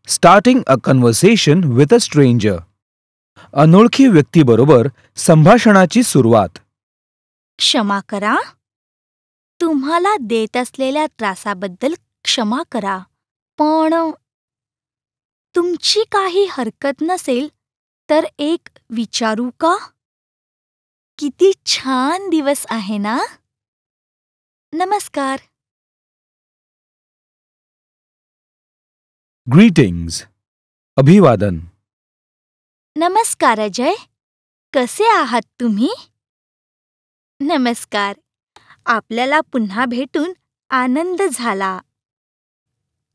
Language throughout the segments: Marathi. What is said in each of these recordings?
Starting a conversation with a stranger. अनोळखी व्यक्तीबरोबर संभाषणाची सुरुवात. क्षमा करा. तुम्हाला देत असलेल्या त्रासाबद्दल क्षमा करा. पण तुमची काही हरकत नसेल तर एक विचारू का? किती छान दिवस आहे ना? नमस्कार. Greetings. अभिवादन. नमस्कार अजय. कसे आहात तुम्ही? नमस्कार. आपल्याला पुन्हा भेटून आनंद झाला.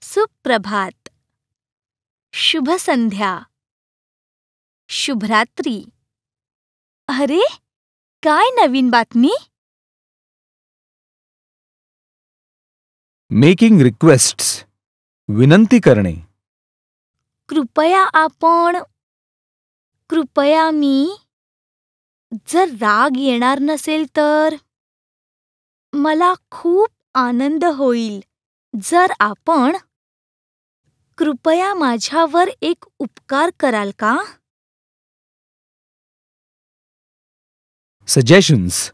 सुप्रभात. शुभ संध्या. शुभरात्री. अरे, काय नवीन बातमी? Making requests. विनंती करणे. कृपया मी. जर राग येणार नसेल तर मला खूप आनंद होईल जर आपण. कृपया माझ्यावर एक उपकार कराल का? Suggestions.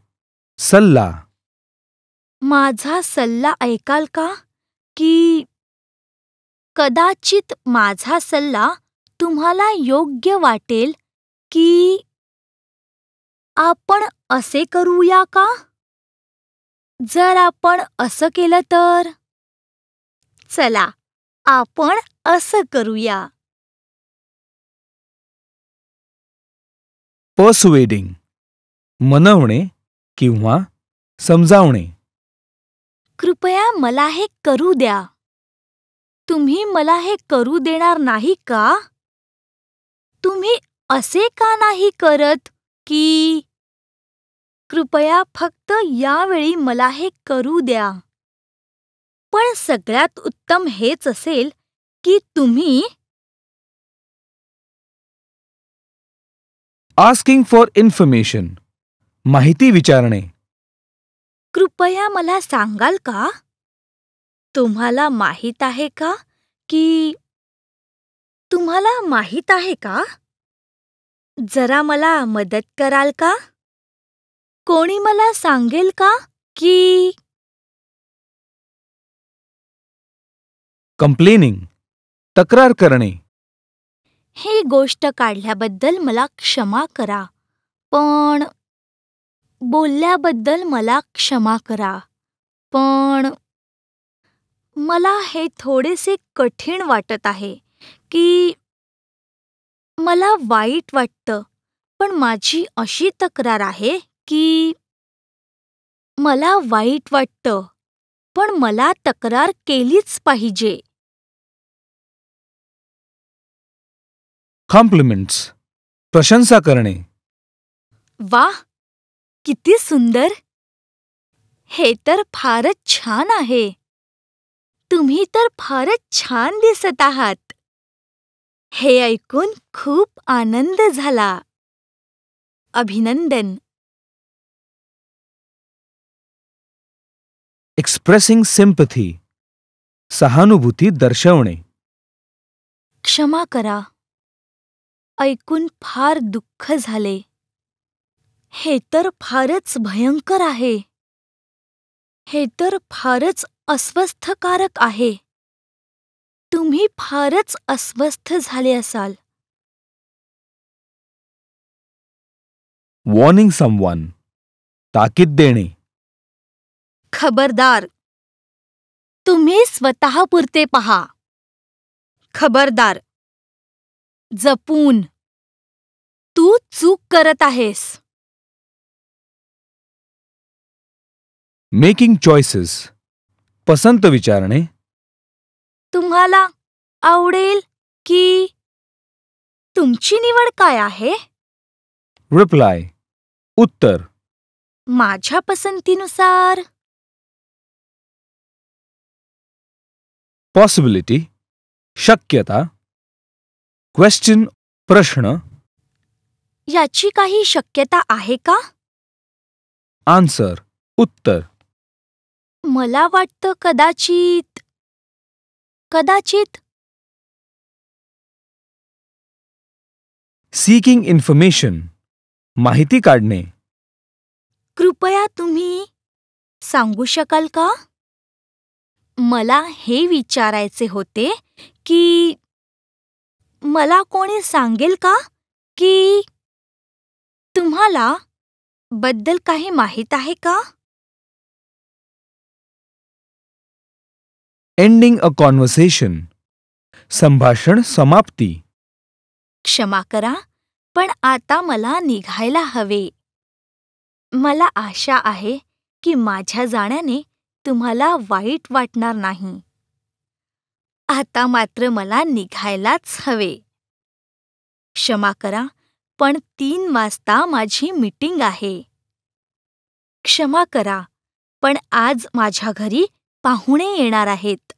सल्ला. माझा सल्ला ऐकाल का? की कदाचित माझा सल्ला तुम्हाला योग्य वाटेल की आपण असे करूया का? जर आपण असं केलं तर. चला, आपण असं करूया. Persuading. मनवणे किंवा समजावणे. कृपया मला हे करू द्या. तुम्ही मला हे करू देणार नाही का? तुम्ही असे का नाही करत की कृपया फक्त यावेळी मला हे करू द्या. पण सगळ्यात उत्तम हेच असेल की तुम्ही. Asking for information. माहिती विचारणे. कृपया मला सांगाल का? तुम्हाला माहीत आहे का की तुम्हाला माहीत आहे का? जरा मला मदत कराल का? कोणी मला सांगेल का की. Complaining. तक्रार करणे. ही गोष्ट काढल्याबद्दल मला क्षमा करा. पण बोलल्याबद्दल मला क्षमा करा. पण मला हे थोडेसे कठीण वाटत आहे की मला वाईट वाटतं. पण माझी अशी तक्रार आहे की मला वाईट वाटतं. पण मला तक्रार केलीच पाहिजे. Compliments. प्रशंसा करणे. वा, किती सुंदर. हे तर फारच छान आहे. तुम्ही तर फारच छान दिसत आहात. हे ऐकून खूप आनंद झाला. अभिनंदन. Expressing sympathy. सहानुभूती दर्शवणे. क्षमा करा. ऐकून फार दुःख झाले. हे तर फारच भयंकर आहे. हे तर फारच अस्वस्थकारक आहे. तुम्ही फारच अस्वस्थ झाले असाल. Warning someone. ताकीद देणे. खबरदार. तुम्ही स्वतःपुरते पहा. खबरदार. जपून. तू चूक करत आहेस. Making choices. पसंत विचारणे. तुम्हाला आवडेल की. तुमची निवड काय आहे? Reply. उत्तर. माझ्या पसंतीनुसार. Possibility. शक्यता. Question. प्रश्न. याची काही शक्यता आहे का? Answer. उत्तर. मला वाटतं कदाचित. सीकिंग इन्फॉर्मेशन, माहिती काढणे. कृपया तुम्ही सांगू शकाल का? मला हे विचारायचे होते की मला कोणी सांगेल का की तुम्हाला बद्दल काही माहीत आहे का? एंडिंग अ कॉन्व्हर्सेशन, संभाषण समाप्ती. क्षमा करा, पण आता मला निघायला हवे. मला आशा आहे की माझ्या जाण्याने तुम्हाला वाईट वाटणार नाही. आता मात्र मला निघायलाच हवे. क्षमा करा, पण 3 वाजता माझी मीटिंग आहे. क्षमा करा, पण आज माझ्या घरी पाहुणे येणार आहेत.